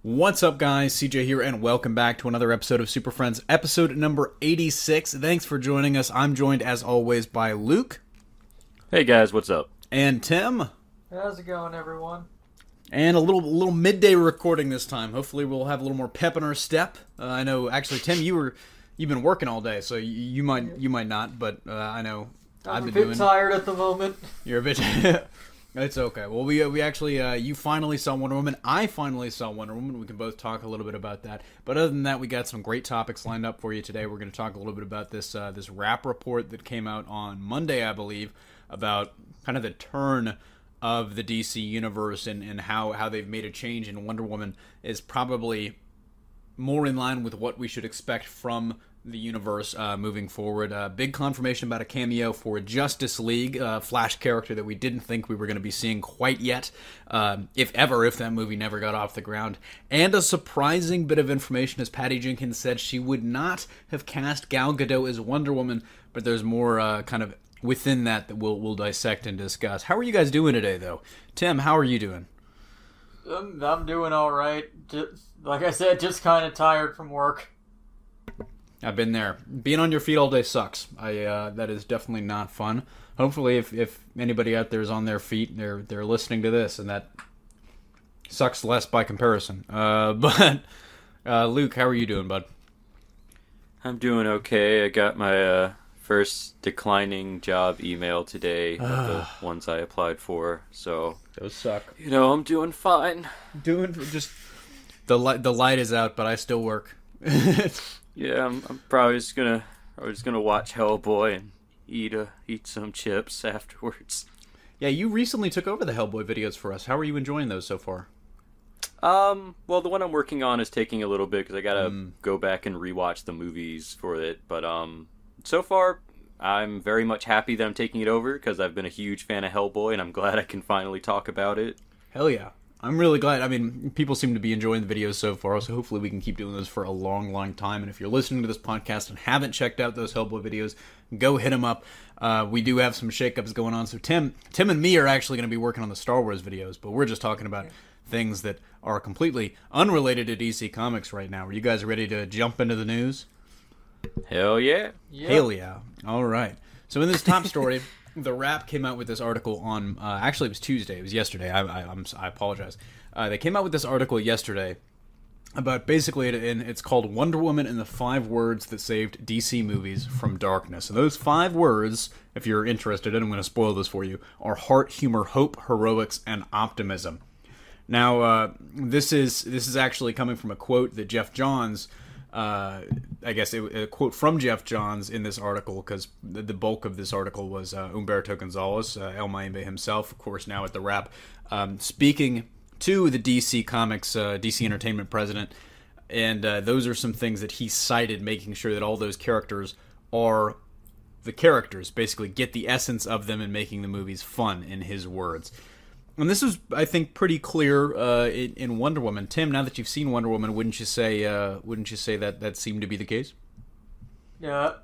What's up, guys? CJ here, and welcome back to another episode of Superfriends, episode number 86. Thanks for joining us. I'm joined, as always, by Luke. Hey, guys. What's up? And Tim. How's it going, everyone? And a little midday recording this time. Hopefully, we'll have a little more pep in our step. I know, actually, Tim, you've been working all day, so you might not, but I know I'm a bit tired at the moment. You're a bit. It's okay. Well, we actually, you finally saw Wonder Woman. I finally saw Wonder Woman. We can both talk a little bit about that. But other than that, we got some great topics lined up for you today. We're going to talk a little bit about this rap report that came out on Monday, I believe, about kind of the turn of the DC universe and how they've made a change in Wonder Woman is probably more in line with what we should expect from the universe moving forward. Big confirmation about a cameo for Justice League, Flash character that we didn't think we were going to be seeing quite yet, if that movie never got off the ground. And a surprising bit of information, as Patty Jenkins said, she would not have cast Gal Gadot as Wonder Woman, but there's more kind of within that we'll dissect and discuss. How are you guys doing today, though? Tim, how are you doing? I'm doing all right. Like I said, just kind of tired from work. I've been there. Being on your feet all day sucks. That is definitely not fun. Hopefully, if anybody out there is on their feet, they're listening to this, and that sucks less by comparison. But Luke, how are you doing, bud? I'm doing okay. I got my first declining job email today, of the ones I applied for. So those suck. I'm doing fine. Just the light is out, but I still work. Yeah, I'm probably just gonna watch Hellboy and eat some chips afterwards. Yeah, you recently took over the Hellboy videos for us. How are you enjoying those so far? Well, the one I'm working on is taking a little bit because I gotta go back and rewatch the movies for it. But so far, I'm very much happy that I'm taking it over because I've been a huge fan of Hellboy, and I'm glad I can finally talk about it. Hell yeah. I'm really glad. I mean, people seem to be enjoying the videos so far, so hopefully we can keep doing those for a long, long time. And if you're listening to this podcast and haven't checked out those Hellboy videos, go hit them up. We do have some shakeups going on. So Tim and me are actually going to be working on the Star Wars videos, but we're just talking about things that are completely unrelated to DC Comics right now. Are you guys ready to jump into the news? Hell yeah. Yep. Hell yeah. All right. So in this top story... The Wrap came out with this article on, actually it was Tuesday, it was yesterday, I apologize. They came out with this article yesterday about basically, and it's called Wonder Woman and the 5 Words That Saved DC Movies from Darkness. And those 5 words, if you're interested, and I'm going to spoil this for you, are heart, humor, hope, heroics, and optimism. Now, this is actually coming from a quote that Geoff Johns, I guess a quote from Geoff Johns in this article, because the bulk of this article was Humberto Gonzalez, El Mayimbe himself, of course, now at the Wrap, speaking to the DC Comics, DC Entertainment president, and those are some things that he cited, making sure that all those characters are the characters, basically get the essence of them and making the movies fun, in his words. And this is, I think, pretty clear in Wonder Woman. Tim, now that you've seen Wonder Woman, wouldn't you say that seemed to be the case? Yeah.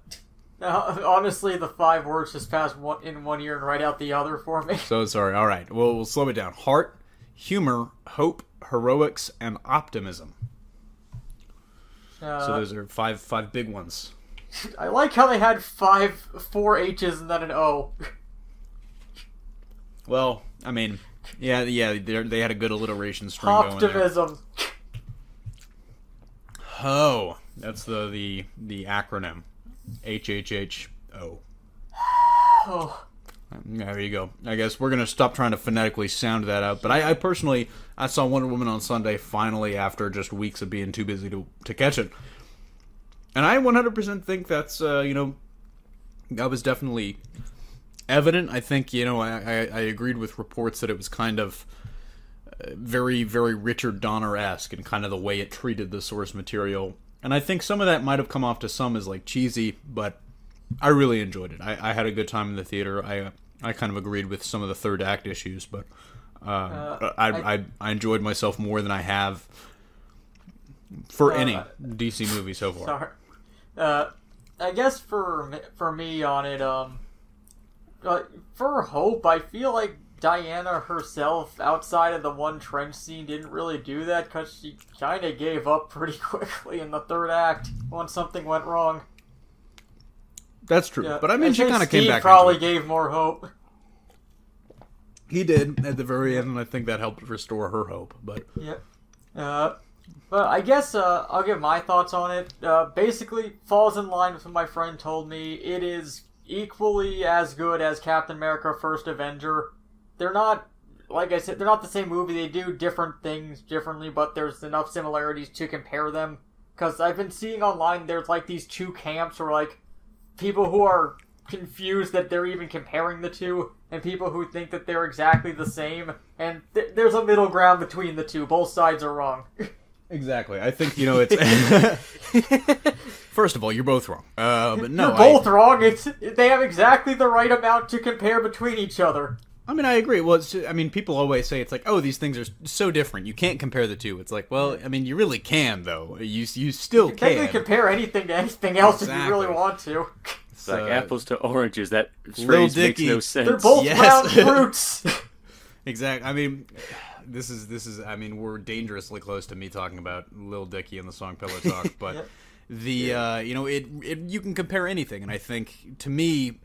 Honestly, the 5 words just passed in one ear and right out the other for me. So sorry. All right. Well, we'll slow it down. Heart, humor, hope, heroics, and optimism. So those are five big ones. I like how they had 4 H's and then an O. Well, I mean... Yeah, they had a good alliteration string going there. Optimism. Oh, that's the acronym. HHHO. Oh. There you go. I guess we're going to stop trying to phonetically sound that out. But I personally, I saw Wonder Woman on Sunday finally after just weeks of being too busy to catch it. And I 100% think that's, that was definitely... evident. I think, I agreed with reports that it was kind of very, very Richard Donner-esque in kind of the way it treated the source material. And I think some of that might have come off to some as like cheesy, but I really enjoyed it. I had a good time in the theater. I kind of agreed with some of the third act issues, but I enjoyed myself more than I have for any DC movie so far. Sorry. I guess for me on it, for Hope, I feel like Diana herself, outside of the one trench scene, didn't really do that because she kind of gave up pretty quickly in the third act once something went wrong. That's true, Yeah. but I mean, she kind of came back. Probably gave more hope. He did at the very end, and I think that helped restore her hope. But yeah, but I guess I'll give my thoughts on it. Basically, falls in line with what my friend told me. It is equally as good as Captain America: First Avenger. They're not, like I said, they're not the same movie. They do different things differently, but there's enough similarities to compare them. Because I've been seeing online, there's like these two camps where like people who are confused that they're even comparing the two, and people who think that they're exactly the same, and there's a middle ground between the two. Both sides are wrong. Exactly. I think, it's... First of all, you're both wrong. But no, you're both wrong. They have exactly the right amount to compare between each other. I mean, I agree. Well, people always say it's like, oh, these things are so different. You can't compare the two. It's like, well, I mean, you really can, though. You still can. You can't compare anything to anything else if you really want to. It's like apples to oranges. That phrase makes no sense. They're both round fruits. Exactly. I mean, this is. I mean, we're dangerously close to me talking about Lil Dicky and the song Pillow Talk, but you can compare anything, and I think to me,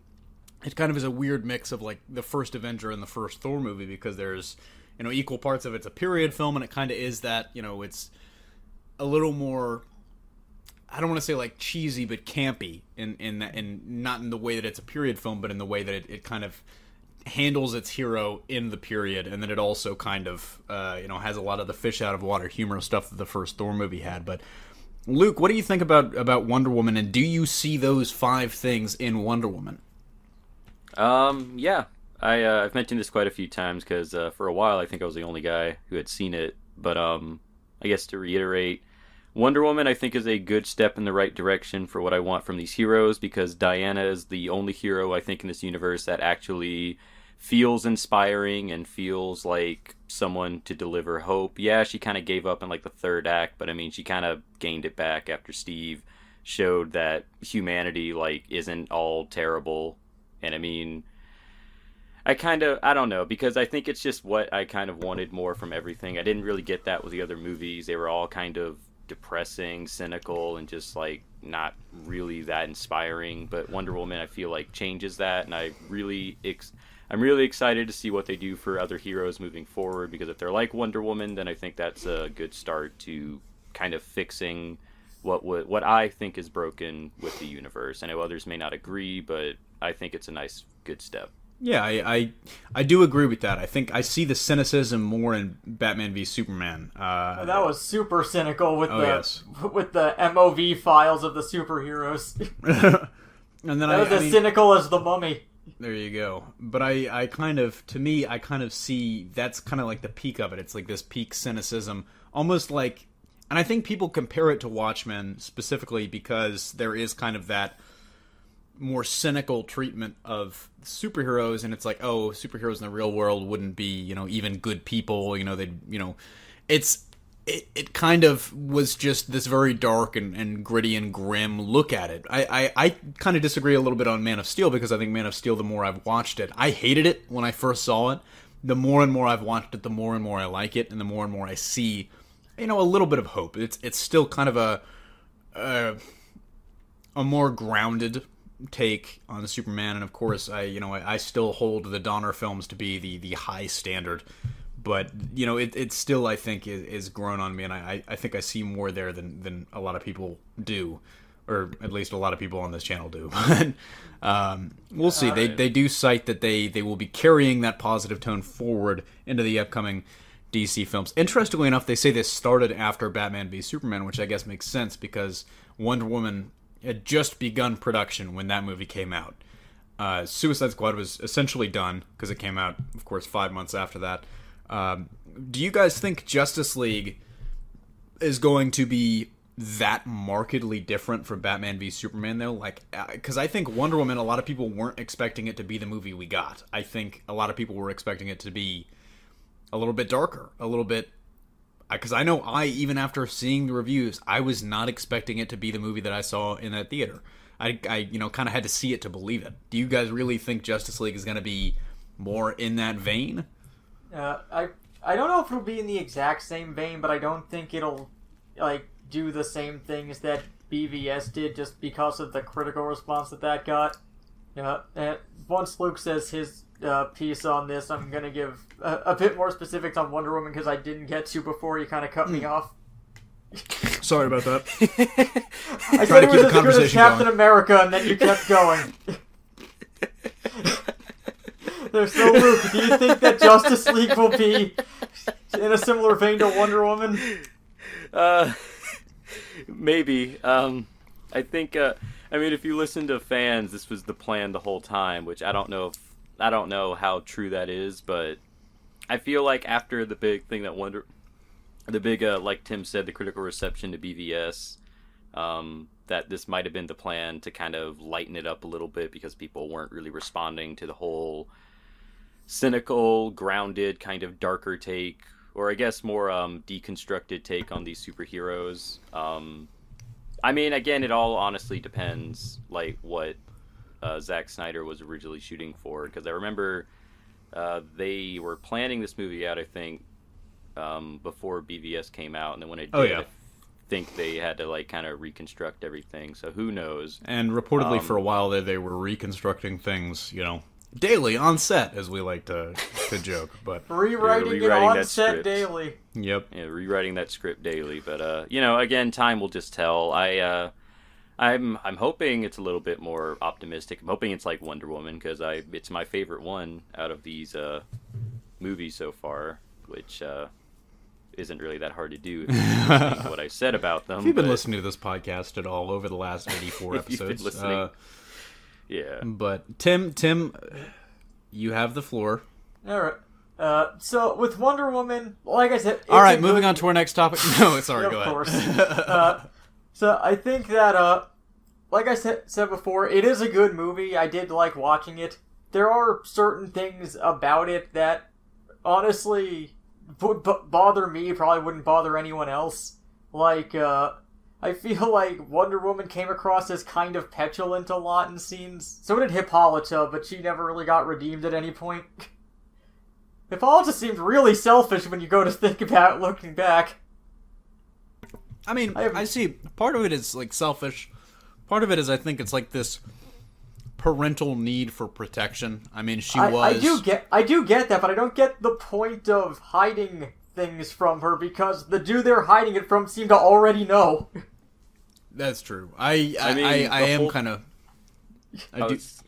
it kind of is a weird mix of like the first Avenger and the first Thor movie, because there's equal parts of it's a period film, and it kind of is that it's a little more. I don't want to say like cheesy, but campy in not in the way that it's a period film, but in the way that it kind of handles its hero in the period, and then it also kind of has a lot of the fish out of water humor stuff that the first Thor movie had. But Luke, what do you think about Wonder Woman, and do you see those 5 things in Wonder Woman? Yeah, I've mentioned this quite a few times because for a while I think I was the only guy who had seen it. But I guess to reiterate, Wonder Woman I think is a good step in the right direction for what I want from these heroes, because Diana is the only hero I think in this universe that actually feels inspiring and feels like someone to deliver hope. Yeah, she kind of gave up in like the third act, but I mean she kind of gained it back after Steve showed that humanity like isn't all terrible. And I mean, I don't know, because I think it's just what I kind of wanted more from everything. I didn't really get that with the other movies. They were all kind of depressing, cynical, and just like not really that inspiring. But Wonder Woman, I feel like changes that, and I'm really excited to see what they do for other heroes moving forward, because if they're like Wonder Woman, then I think that's a good start to kind of fixing what I think is broken with the universe. I know others may not agree, but I think it's a nice, good step. Yeah, I do agree with that. I think I see the cynicism more in Batman v Superman. That was super cynical with the MOV files of the superheroes. And then that was as cynical as the Mummy. There you go. But I kind of see that's kind of like the peak of it. It's like this peak cynicism, almost like, and I think people compare it to Watchmen specifically because there is kind of that more cynical treatment of superheroes, and it's like, oh, superheroes in the real world wouldn't be, even good people, it kind of was just this very dark and gritty and grim look at it. I kind of disagree a little bit on Man of Steel, because I think Man of Steel, the more I've watched it, I hated it when I first saw it. The more and more I've watched it, the more and more I like it, and the more and more I see, a little bit of hope. It's still kind of a more grounded take on Superman, and of course I still hold the Donner films to be the high standard, but it still, I think, is grown on me, and I think I see more there than a lot of people do, or at least a lot of people on this channel do. But we'll see. They do cite that they will be carrying that positive tone forward into the upcoming DC films. Interestingly enough, they say this started after Batman v Superman, which I guess makes sense, because Wonder Woman had just begun production when that movie came out. Suicide Squad was essentially done, because it came out, of course, 5 months after that. Do you guys think Justice League is going to be that markedly different from Batman v Superman, though? Like, because I think Wonder Woman, a lot of people weren't expecting it to be the movie we got. I think a lot of people were expecting it to be a little bit darker, a little bit, because I know even after seeing the reviews, I was not expecting it to be the movie that I saw in that theater. I kind of had to see it to believe it. Do you guys really think Justice League is going to be more in that vein? I don't know if it'll be in the exact same vein, but I don't think it'll like do the same things that BVS did just because of the critical response that got. Once Luke says his piece on this, I'm gonna give a bit more specifics on Wonder Woman because I didn't get to before you kind of cut me off. Sorry about that. I said it was as good as Captain America, and then you kept going. So, Luke, do you think that Justice League will be in a similar vein to Wonder Woman? Maybe. I think. I mean, if you listen to fans, this was the plan the whole time, which I don't know how true that is, but I feel like after the big thing that like Tim said, the critical reception to BVS, that this might have been the plan to kind of lighten it up a little bit because people weren't really responding to the whole cynical, grounded, kind of darker take, or I guess more deconstructed take on these superheroes. I mean, again, it all honestly depends, like, what Zack Snyder was originally shooting for, because I remember they were planning this movie out, I think, before BVS came out, and then when it did, I think they had to, like, kind of reconstruct everything, so who knows. And reportedly for a while there, they were reconstructing things, daily on set, as we like to joke, but rewriting it on set daily. Yep. Yeah, rewriting that script daily, but again, time will just tell. I'm hoping it's a little bit more optimistic. I'm hoping it's like Wonder Woman because it's my favorite one out of these movies so far, which isn't really that hard to do. If what I said about them. If you've been listening to this podcast at all over the last 84 episodes, you've been listening. Yeah. But Tim, you have the floor. All right. So with Wonder Woman, like I said, all right. Moving on to our next topic. No, sorry. Go ahead. Of course. So I think that, like I said before, it is a good movie. I did like watching it. There are certain things about it that honestly would bother me. Probably wouldn't bother anyone else. Like, I feel like Wonder Woman came across as kind of petulant a lot in scenes. So did Hippolyta, but she never really got redeemed at any point. Hippolyta seemed really selfish when you go to think about it looking back. I mean, I see part of it is like selfish. Part of it is I think it's like this parental need for protection. I mean, I do get that, but I don't get the point of hiding things from her because the dude they're hiding it from seemed to already know. That's true. I am kind of.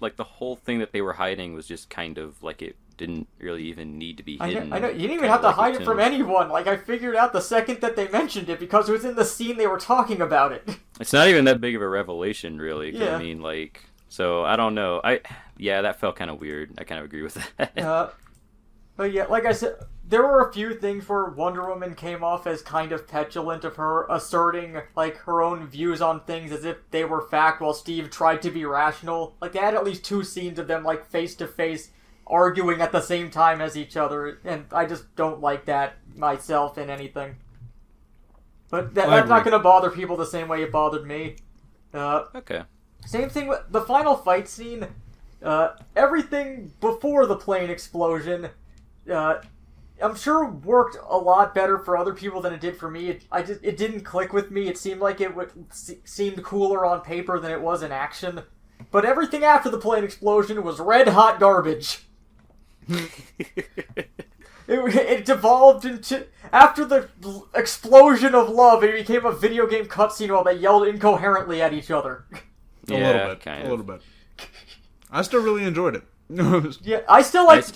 Like the whole thing that they were hiding was just kind of like it didn't really even need to be hidden. I know. You didn't even have to hide it from anyone. Like, I figured out the second that they mentioned it because it was in the scene they were talking about it. It's not even that big of a revelation, really. Yeah. I mean, like, so I don't know. That felt kind of weird. I kind of agree with that. But yeah, like I said, there were a few things where Wonder Woman came off as kind of petulant of her asserting, like, her own views on things as if they were fact while Steve tried to be rational. Like, they had at least 2 scenes of them, like, face-to-face arguing at the same time as each other, and I just don't like that myself in anything. But that's not going to bother people the same way it bothered me. Okay. Same thing with the final fight scene. Everything before the plane explosion, I'm sure worked a lot better for other people than it did for me. It didn't click with me. It seemed like it seemed cooler on paper than it was in action. But everything after the plane explosion was red hot garbage. It devolved into, after the explosion of love, it became a video game cutscene while they yelled incoherently at each other. A little bit. I still really enjoyed it. Yeah, I still like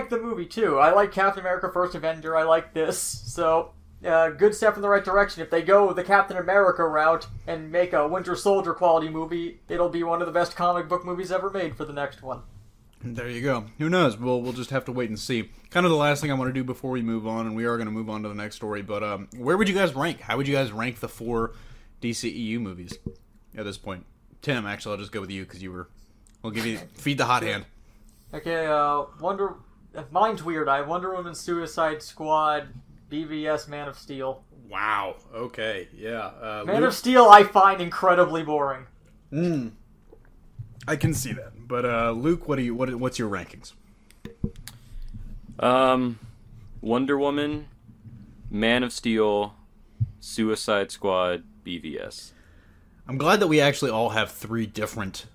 the movie too. I like Captain America: First Avenger. I like this, so good step in the right direction. If they go the Captain America route and make a Winter Soldier quality movie, it'll be one of the best comic book movies ever made for the next one. There you go. Who knows? We'll just have to wait and see. Kind of the last thing I want to do before we move on, and we are going to move on to the next story, but where would you guys rank? How would you guys rank the 4 DCEU movies at this point? Tim, actually, I'll just go with you because we'll give you feed the hot hand. Okay, mine's weird. I have Wonder Woman, Suicide Squad, BVS, Man of Steel. Wow. Okay. Yeah. Man of Steel I find incredibly boring. I can see that. But Luke, what's your rankings? Wonder Woman, Man of Steel, Suicide Squad, BVS. I'm glad that we actually all have 3 different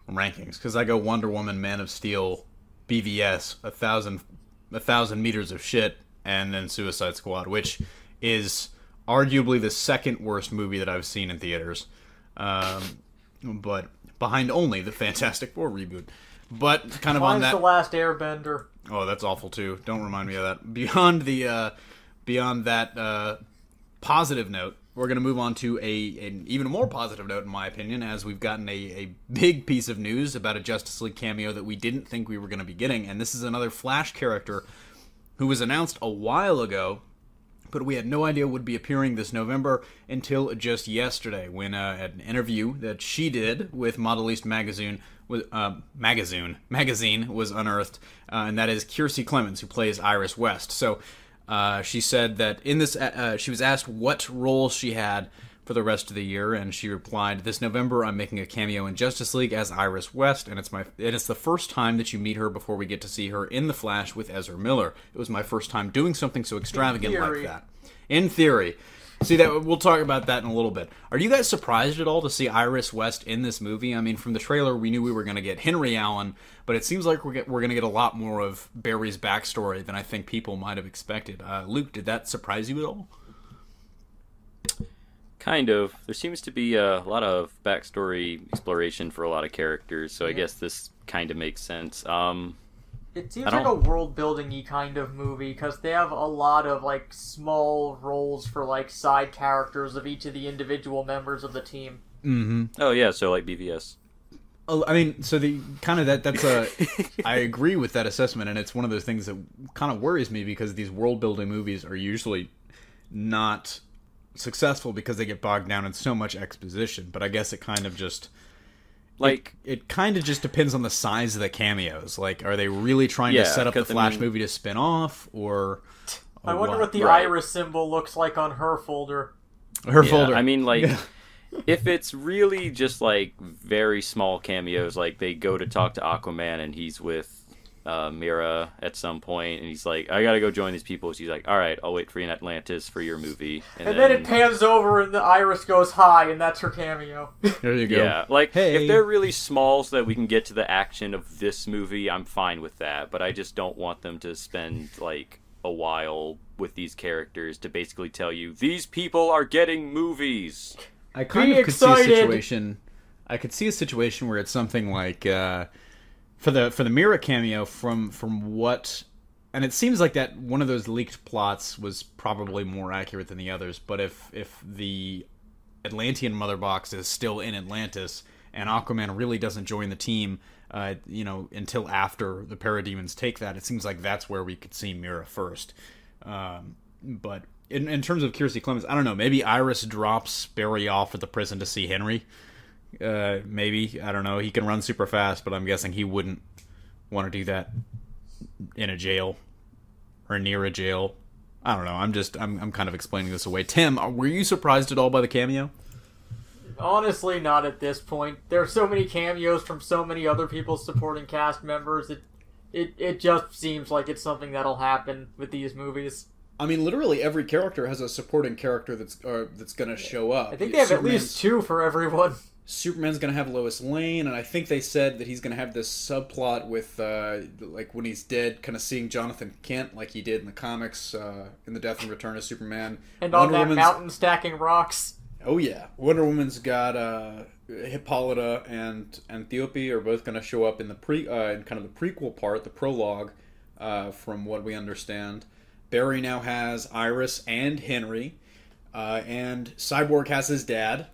rankings, because I go Wonder Woman, Man of Steel, BVS, a thousand meters of shit, and then Suicide Squad, which is arguably the second worst movie that I've seen in theaters, but behind only the Fantastic Four reboot. But kind of on that, The Last Airbender. Oh, that's awful too. Don't remind me of that. Beyond that positive note, we're going to move on to an even more positive note, in my opinion, as we've gotten a big piece of news about a Justice League cameo that we didn't think we were going to be getting, and this is another Flash character who was announced a while ago, but we had no idea would be appearing this November until just yesterday, when an interview that she did with Model East magazine was unearthed, and that is Kiersey Clemons, who plays Iris West. So she said that in this, she was asked what roles she had for the rest of the year, and she replied, "This November, I'm making a cameo in Justice League as Iris West, and it's the first time that you meet her before we get to see her in The Flash with Ezra Miller. It was my first time doing something so extravagant like that." In theory. See, that we'll talk about that in a little bit. Are you guys surprised at all to see Iris West in this movie? I mean, from the trailer, we knew we were going to get Henry Allen, but it seems like we're going to get a lot more of Barry's backstory than I think people might have expected. Luke, did that surprise you at all? Kind of. There seems to be a lot of backstory exploration for a lot of characters, so I guess this kind of makes sense. It seems like a world-building-y kind of movie, because they have a lot of, like, small roles for, like, side characters of each of the individual members of the team. Mm-hmm. Oh, yeah, so like BVS. I mean, so the kind of that's a... I agree with that assessment, and it's one of those things that kind of worries me, because these world-building movies are usually not successful because they get bogged down in so much exposition, but I guess it kind of just... Like, it kind of just depends on the size of the cameos. Like, are they really trying to set up the Flash movie to spin off, or I wonder what the Iris symbol looks like on her folder. Her folder. I mean, like, if it's really just, like, very small cameos, like, they go to talk to Aquaman and he's with Mira at some point, and he's like, I gotta go join these people. She's like, alright, I'll wait for you in Atlantis for your movie. And then it pans over and the Iris goes hi, and that's her cameo. There you go. Yeah, like, if they're really small so that we can get to the action of this movie, I'm fine with that, but I just don't want them to spend, like, a while with these characters to basically tell you, these people are getting movies. I kind of could see a situation... I could see a situation where it's something like... For the Mira cameo, from what, and it seems like that one of those leaked plots was probably more accurate than the others. But if the Atlantean mother box is still in Atlantis and Aquaman really doesn't join the team, until after the Parademons take that, it seems like that's where we could see Mira first. But in terms of Kiersey Clemons, I don't know. Maybe Iris drops Barry off at the prison to see Henry. Maybe, I don't know, he can run super fast, but I'm guessing he wouldn't want to do that in a jail or near a jail. I don't know, I'm kind of explaining this away. Tim, were you surprised at all by the cameo? Honestly, not at this point. There are so many cameos from so many other people's supporting cast members. It just seems like it's something that'll happen with these movies. I mean, literally every character has a supporting character that's going to show up. I think they have at least 2 for everyone. Superman's going to have Lois Lane, and I think they said that he's going to have this subplot with, like, when he's dead, kind of seeing Jonathan Kent like he did in the comics, in The Death and Return of Superman. And on that mountain stacking rocks. Oh, yeah. Wonder Woman's got Hippolyta and Antiope are both going to show up in the in kind of the prequel part, the prologue, from what we understand. Barry now has Iris and Henry, and Cyborg has his dad.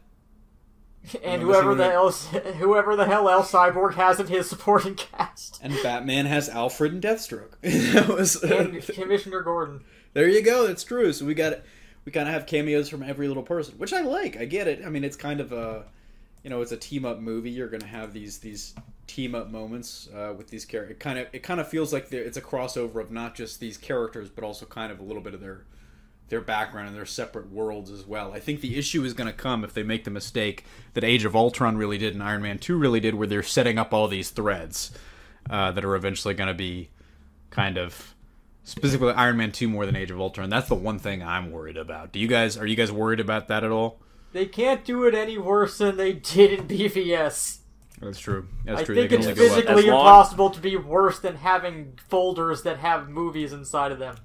And whoever the hell else Cyborg has in his supporting cast. And Batman has Alfred and Deathstroke. And Commissioner Gordon. There you go. That's true. So we kind of have cameos from every little person, which I like. I get it. I mean, it's kind of a, it's a team up movie. You're going to have these team up moments with these characters. It kind of feels like it's a crossover of not just these characters, but also kind of a little bit of their background and their separate worlds as well. I think the issue is going to come if they make the mistake that Age of Ultron really did and Iron Man 2 really did, where they're setting up all these threads that are eventually going to be kind of specifically Iron Man 2 more than Age of Ultron. That's the one thing I'm worried about. Are you guys worried about that at all? They can't do it any worse than they did in BVS. That's true. I think it's physically impossible to be worse than having folders that have movies inside of them.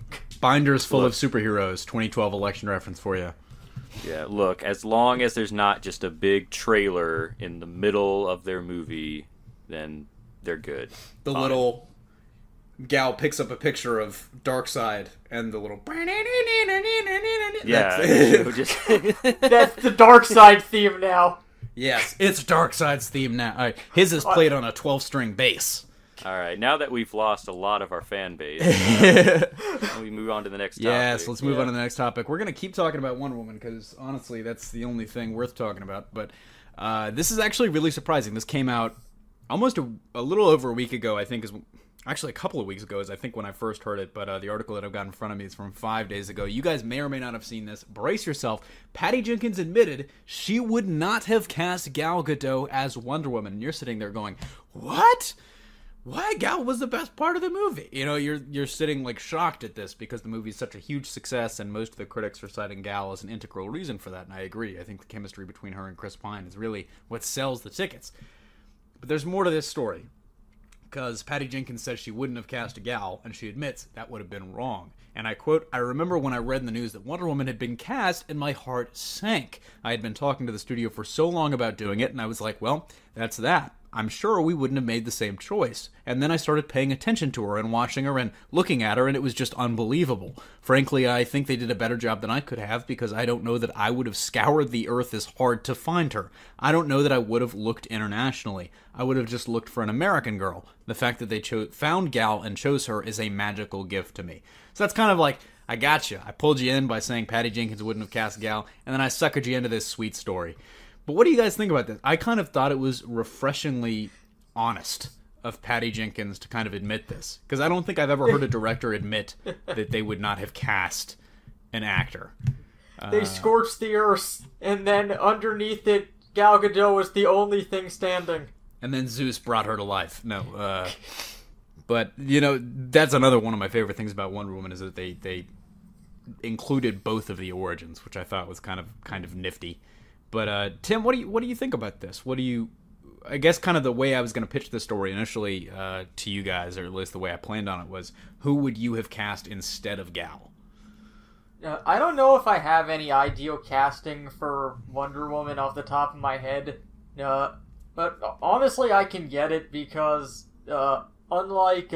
Binders full of superheroes. 2012 election reference for you. Yeah, look, as long as there's not just a big trailer in the middle of their movie, then they're good. The little gal picks up a picture of Darkseid and the little... Yeah. That's the Darkseid theme now. Yes, it's Darkseid's theme now. All right, his is played on a 12-string bass. All right, now that we've lost a lot of our fan base, we move on to the next topic. Yes, let's move on to the next topic. We're going to keep talking about Wonder Woman because, honestly, that's the only thing worth talking about. But this is actually really surprising. This came out almost a little over a week ago, I think, is actually a couple of weeks ago, is I think when I first heard it. But the article that I've got in front of me is from 5 days ago. You guys may or may not have seen this. Brace yourself. Patty Jenkins admitted she would not have cast Gal Gadot as Wonder Woman. And you're sitting there going, what? Why? Gal was the best part of the movie. You know, you're sitting like shocked at this because the movie is such a huge success, and most of the critics are citing Gal as an integral reason for that, and I agree. I think the chemistry between her and Chris Pine is really what sells the tickets. But there's more to this story, because Patty Jenkins says she wouldn't have cast a Gal, and she admits that would have been wrong. And I quote, "I remember when I read in the news that Wonder Woman had been cast, and my heart sank. I had been talking to the studio for so long about doing it, and I was like, well, that's that. I'm sure we wouldn't have made the same choice. And then I started paying attention to her and watching her and looking at her, and it was just unbelievable. Frankly, I think they did a better job than I could have, because I don't know that I would have scoured the earth as hard to find her. I don't know that I would have looked internationally. I would have just looked for an American girl. The fact that they found Gal and chose her is a magical gift to me." So that's kind of like, I got you. I pulled you in by saying Patty Jenkins wouldn't have cast Gal, and then I suckered you into this sweet story. But what do you guys think about this? I kind of thought it was refreshingly honest of Patty Jenkins to kind of admit this, because I don't think I've ever heard a director admit that they would not have cast an actor. They scorched the earth, and then underneath it, Gal Gadot was the only thing standing. And then Zeus brought her to life. No, but you know, that's another one of my favorite things about Wonder Woman, is that they included both of the origins, which I thought was kind of nifty. But Tim, what do you think about this? I guess kind of the way I was going to pitch this story initially to you guys, or at least the way I planned on it, was who would you have cast instead of Gal? I don't know if I have any ideal casting for Wonder Woman off the top of my head, but honestly, I can get it because unlike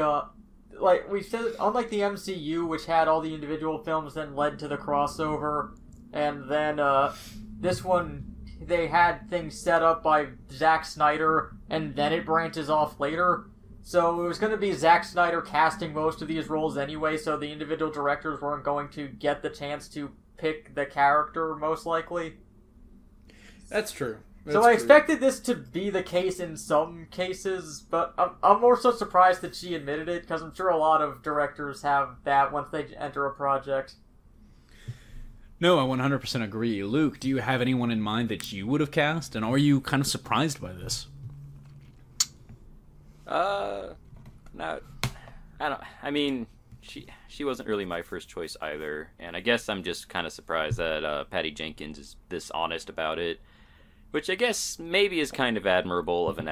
we said, unlike the MCU, which had all the individual films then led to the crossover, and then this one, they had things set up by Zack Snyder, and then it branches off later. So it was going to be Zack Snyder casting most of these roles anyway, so the individual directors weren't going to get the chance to pick the character, most likely. That's true. So I expected this to be the case in some cases, but I'm more so surprised that she admitted it, because I'm sure a lot of directors have that once they enter a project. No, I 100% agree. Luke, do you have anyone in mind that you would have cast, and are you kind of surprised by this? No, I don't. I mean, she wasn't really my first choice either, and I guess I'm just kind of surprised that Patty Jenkins is this honest about it, which I guess maybe is kind of admirable of of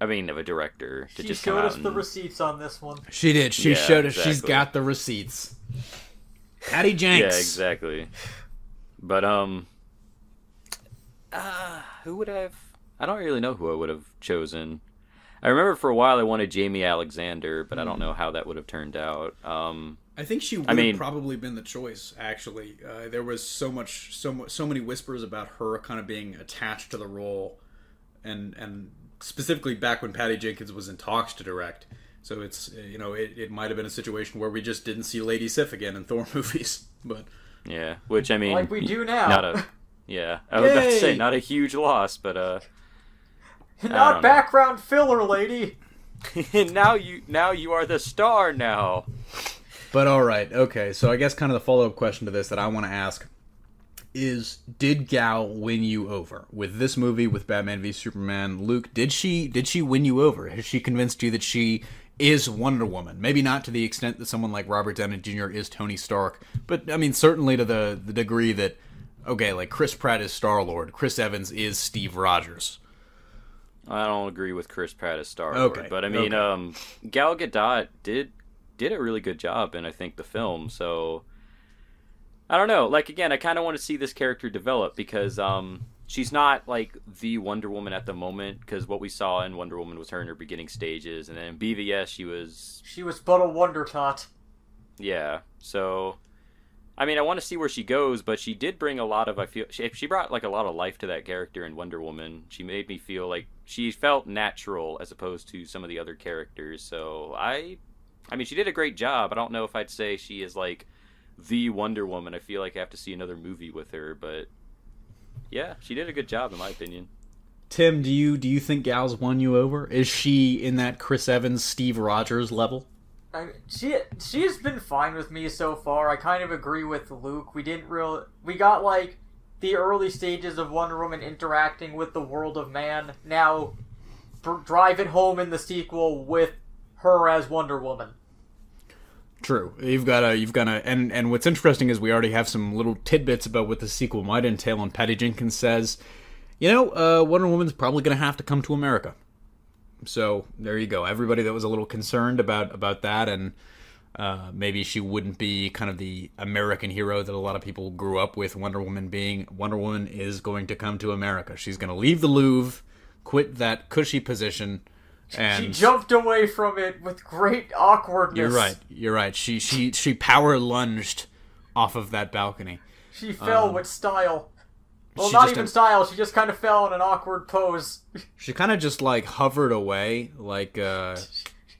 a director to just come out. She showed us the receipts on this one. She did. She showed us. Exactly. She's got the receipts. Patty Jenks. Yeah, exactly. But who would I have? I don't really know who I would have chosen. I remember for a while I wanted Jamie Alexander, but I don't know how that would have turned out. I think she would have probably been the choice. Actually, there was so many whispers about her kind of being attached to the role, and specifically back when Patty Jenkins was in talks to direct. So it's it might have been a situation where we just didn't see Lady Sif again in Thor movies, but. Yeah, which I mean, like we do now. I was about to say not a huge loss, but not background filler, lady. now you are the star now. But all right, okay. So I guess kind of the follow-up question to this that I want to ask is: did Gal win you over with this movie, with Batman v Superman? Luke, did she win you over? Has she convinced you that she is Wonder Woman. Maybe not to the extent that someone like Robert Downey Jr. is Tony Stark, but I mean certainly to the degree that, okay, like Chris Pratt is Star-Lord, Chris Evans is Steve Rogers. I don't agree with Chris Pratt as Star-Lord, Okay, but I mean, Gal Gadot did a really good job in, I think, the film, so I don't know. Like, again, I kind of want to see this character develop because she's not, like, the Wonder Woman at the moment, because what we saw in Wonder Woman was her in her beginning stages, and then in BVS she was... She was but a wonder tot. Yeah, so... I mean, I want to see where she goes, but she did bring a lot of, I feel... She brought, like, a lot of life to that character in Wonder Woman. She made me feel like she felt natural as opposed to some of the other characters, so I mean, she did a great job. I don't know if I'd say she is, like, the Wonder Woman. I feel like I have to see another movie with her, but... Yeah, she did a good job, in my opinion. Tim, do you think Gal's won you over? Is she in that Chris Evans, Steve Rogers level? I mean, she has been fine with me so far. I kind of agree with Luke. We got like the early stages of Wonder Woman interacting with the world of man. Now, drive it home in the sequel with her as Wonder Woman. True. You've got to, and what's interesting is we already have some little tidbits about what the sequel might entail, and Patty Jenkins says, Wonder Woman's probably going to have to come to America. So, there you go. Everybody that was a little concerned about that, and maybe she wouldn't be kind of the American hero that a lot of people grew up with Wonder Woman being. Wonder Woman is going to come to America. She's going to leave the Louvre, quit that cushy position, and she jumped away from it with great awkwardness. You're right. She power lunged off of that balcony. She fell with style. Well, not even style. She just kind of fell in an awkward pose. She kind of just like hovered away, like.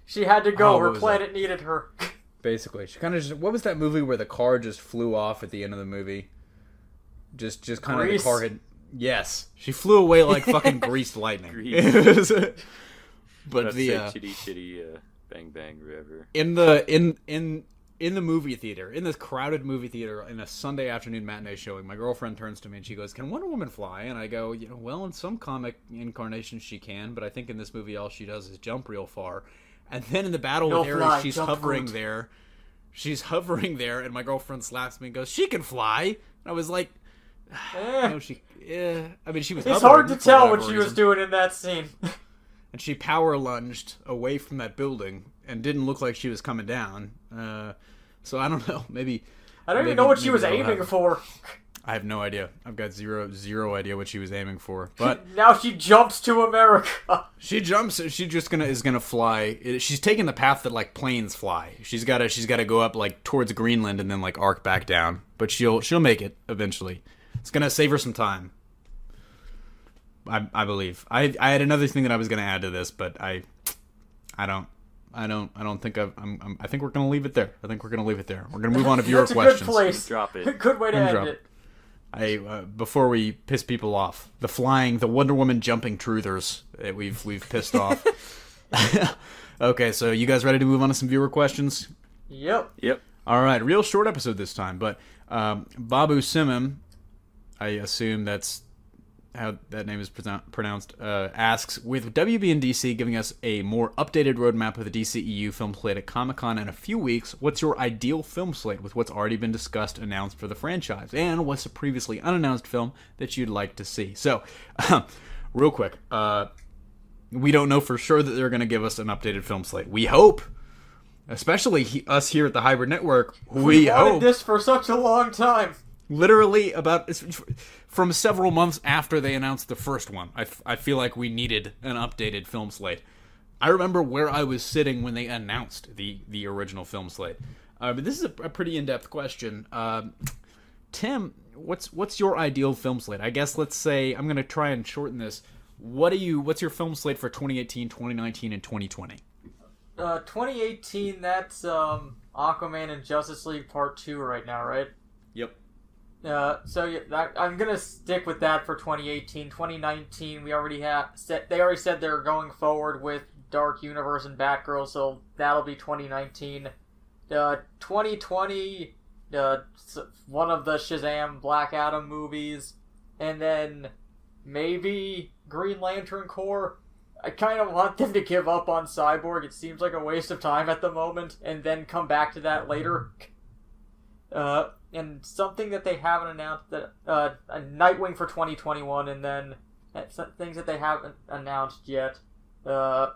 She had to go. Her planet needed her. Basically, she kind of just. What was that movie where the car just flew off at the end of the movie? Just kind of the car had. Yes, she flew away like fucking greased lightning. But the chitty bang bang whatever. In the movie theater, in this crowded movie theater, in a Sunday afternoon matinee showing, my girlfriend turns to me and she goes, "Can Wonder Woman fly?" And I go, well, in some comic incarnations she can, but I think in this movie all she does is jump real far. And then in the battle with Ares, she's hovering there. She's hovering there, and my girlfriend slaps me and goes, "She can fly." And I was like, no, she. I mean, she was. It's hard to tell what she was doing in that scene. And she power lunged away from that building and didn't look like she was coming down. So I don't know. Maybe I don't even know what she was aiming for. I have no idea. I've got zero idea what she was aiming for. But now she jumps to America. She jumps. She just is gonna fly. She's taking the path that like planes fly. She's gotta go up like towards Greenland and then like arc back down. But she'll make it eventually. It's gonna save her some time. I believe. I had another thing that I was going to add to this, but I don't think I think we're going to leave it there. We're going to move on to viewer questions. Good place. Drop it. Good way to end it. Before we piss people off, the Wonder Woman jumping truthers that we've pissed off. Okay, so you guys ready to move on to some viewer questions? Yep. All right, real short episode this time, but Babu Simim, I assume that's how that name is pronounced, asks, with WB and DC giving us a more updated roadmap of the DCEU film slate at Comic-Con in a few weeks, what's your ideal film slate with what's already been discussed, announced for the franchise? And what's a previously unannounced film that you'd like to see? So, real quick, we don't know for sure that they're going to give us an updated film slate. We hope, especially us here at the Hybrid Network, we wanted this for such a long time. Literally from several months after they announced the first one, I feel like we needed an updated film slate. I remember where I was sitting when they announced the original film slate. But this is a pretty in-depth question. Tim, what's your ideal film slate? I guess let's say, I'm going to try and shorten this. What's your film slate for 2018, 2019, and 2020? 2018, that's Aquaman and Justice League Part 2 right now, right? Yep. I'm gonna stick with that for 2018. 2019, they already said they're going forward with Dark Universe and Batgirl, so that'll be 2019. 2020, one of the Shazam Black Adam movies, and then maybe Green Lantern Corps. I kind of want them to give up on Cyborg. It seems like a waste of time at the moment, and then come back to that later. And something that they haven't announced, that a Nightwing for 2021, and then things that they haven't announced yet. I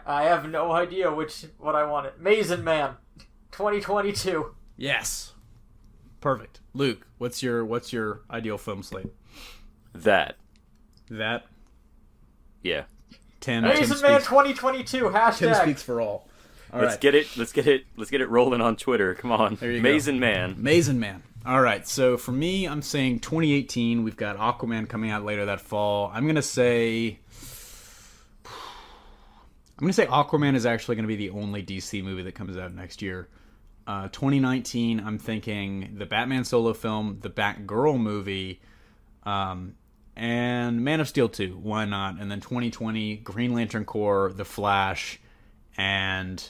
have no idea what I wanted. Amazing Man, 2022. Yes. Perfect. Luke, what's your ideal film slate? That. Amazing Yeah. Man 2022 hashtag. Tim speaks for all. Let's get it rolling on Twitter. Come on. There you Amazing go. Man. Amazing Man. All right. So for me, I'm saying 2018. We've got Aquaman coming out later that fall. I'm gonna say Aquaman is actually gonna be the only DC movie that comes out next year. 2019, I'm thinking the Batman solo film, the Batgirl movie, and Man of Steel 2. Why not? And then 2020, Green Lantern Corps, The Flash, and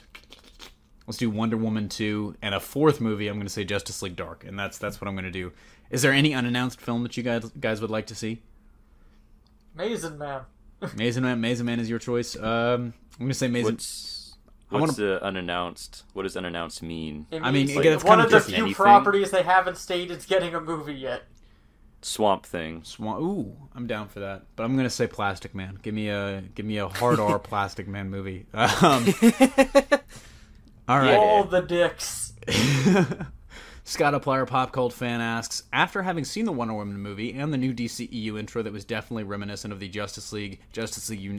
let's do Wonder Woman 2, and a fourth movie. I'm going to say Justice League Dark, and that's what I'm going to do. Is there any unannounced film that you guys would like to see? Amazing Man. Amazing Man is your choice. I'm going to say Amazing. What's unannounced? What does unannounced mean? It I mean, like it's one kind of the few anything. properties they haven't stated is getting a movie yet. Swamp Thing. Ooh, I'm down for that. But I'm gonna say Plastic Man. Give me a hard R Plastic Man movie. All right. All the dicks. Scott Applier Pop Cult fan asks, after having seen the Wonder Woman movie and the new DCEU intro that was definitely reminiscent of the Justice League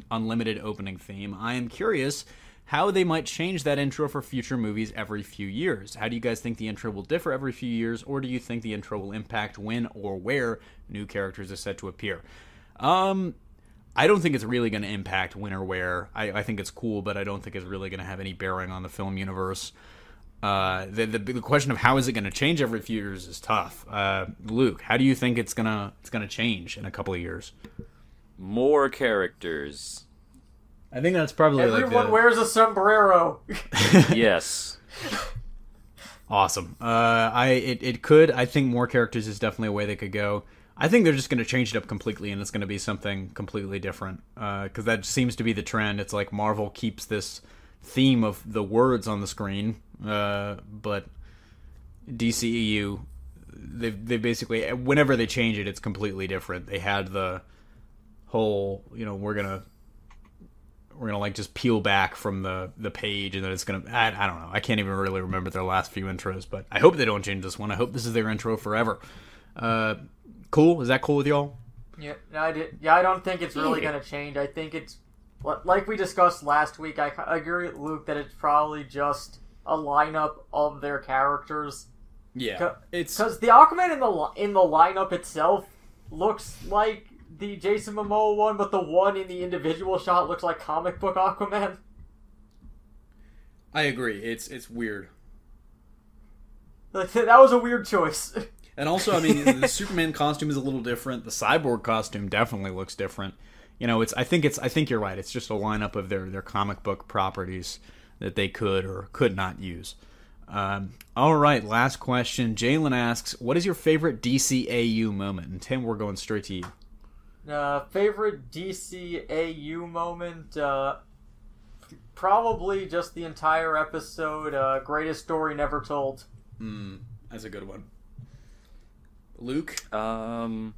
Unlimited opening theme, I am curious how they might change that intro for future movies every few years. How do you guys think the intro will differ every few years, or do you think the intro will impact when or where new characters are set to appear? I don't think it's really going to impact when or where. I think it's cool, but I don't think it's really going to have any bearing on the film universe. The question of how is it going to change every few years is tough. Luke, how do you think it's gonna change in a couple of years? More characters. I think that's probably everyone wears a sombrero. Yes. Awesome. It could. I think more characters is definitely a way they could go. I think they're just going to change it up completely, and it's going to be something completely different. Because that seems to be the trend. It's like Marvel keeps this theme of the words on the screen, but DCEU, they basically, whenever they change it, it's completely different. They had the whole, we're gonna like just peel back from the page, and then it's gonna, I don't know, I can't even really remember their last few intros, but I hope they don't change this one. I hope this is their intro forever. Cool? Is that cool with y'all? Yeah, I don't think it's really gonna change. I think it's like we discussed last week. I agree with Luke that it's probably just a lineup of their characters. Yeah, because the Aquaman in the lineup itself looks like the Jason Momoa one, but the one in the individual shot looks like comic book Aquaman. I agree. It's weird. Like, that was a weird choice. And also, I mean, the Superman costume is a little different. The Cyborg costume definitely looks different. I think you're right. It's just a lineup of their comic book properties that they could or could not use. All right, last question. Jalen asks, what is your favorite DCAU moment? And Tim, we're going straight to you. Favorite DCAU moment? Probably just the entire episode, Greatest Story Never Told. That's a good one. Luke? That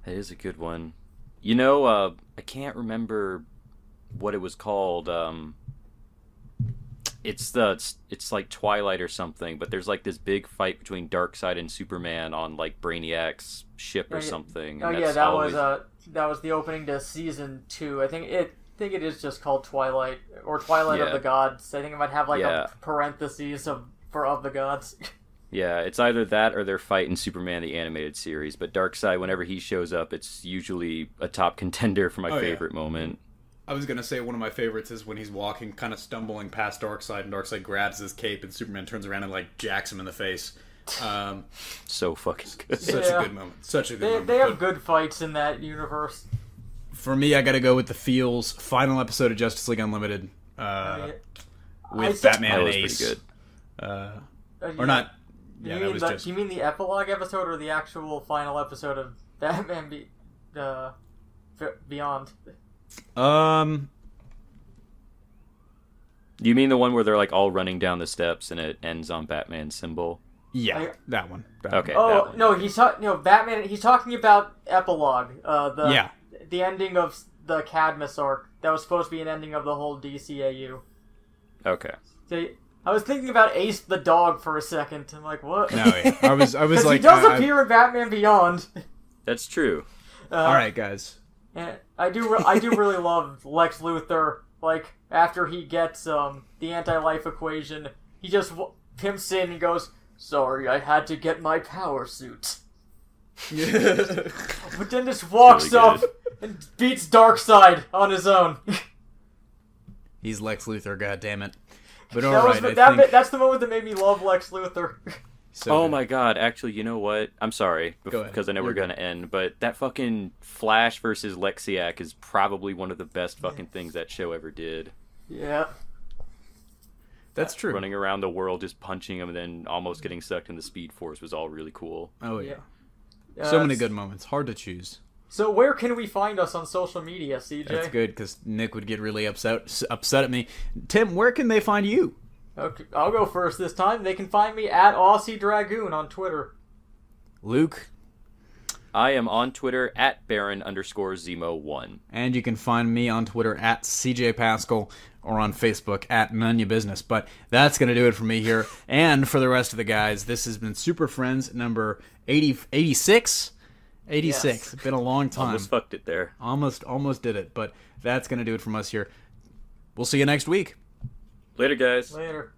is a good one. I can't remember what it was called. It's like Twilight or something, but there's like this big fight between Darkseid and Superman on like Brainiac's ship or something. That was the opening to season 2. I think it is just called Twilight or Twilight of the Gods. I think it might have like a parentheses of the gods. Yeah, it's either that or their fight in Superman the Animated Series. But Darkseid, whenever he shows up, it's usually a top contender for my favorite moment. I was going to say one of my favorites is when he's walking, kind of stumbling past Darkseid, and Darkseid grabs his cape, and Superman turns around and, like, jacks him in the face. So fucking good. Such a good moment. Such a good moment. They have good fights in that universe. For me, I got to go with the feels. Final episode of Justice League Unlimited with Batman and Ace. Pretty good. Or not. Yeah, that was just... You mean the epilogue episode or the actual final episode of Batman? Beyond. You mean the one where they're like all running down the steps and it ends on Batman's symbol? Yeah, that one. Okay. Oh no, Batman. He's talking about Epilogue. The ending of the Cadmus arc. That was supposed to be an ending of the whole DCAU. Okay. I was thinking about Ace the dog for a second. I'm like, what? No, yeah. I was like, he does appear in Batman Beyond. That's true. All right, guys. And I do really love Lex Luthor. Like after he gets the anti-life equation, he just pimps in and goes, "Sorry, I had to get my power suit." But then just walks really up and beats Darkseid on his own. He's Lex Luthor, goddammit. But that's the moment that made me love Lex Luthor. So my god, actually, you know what? I'm sorry, because I know we're going to end, but that fucking Flash versus Lexiac is probably one of the best fucking things that show ever did. Yeah. That's true. Running around the world just punching him and then almost getting sucked in the Speed Force was all really cool. Oh, yeah. So many good moments. Hard to choose. So where can we find us on social media, CJ? That's good, because Nick would get really upset at me. Tim, where can they find you? Okay, I'll go first this time. They can find me at Aussie Dragoon on Twitter. Luke? I am on Twitter at Baron_Zemo1. And you can find me on Twitter at CJ Pascal or on Facebook at None Ya Business. But that's going to do it for me here. And for the rest of the guys, this has been Super Friends number 86. 86. Yes. It's been a long time. Almost fucked it there. Almost did it. But that's going to do it from us here. We'll see you next week. Later, guys. Later.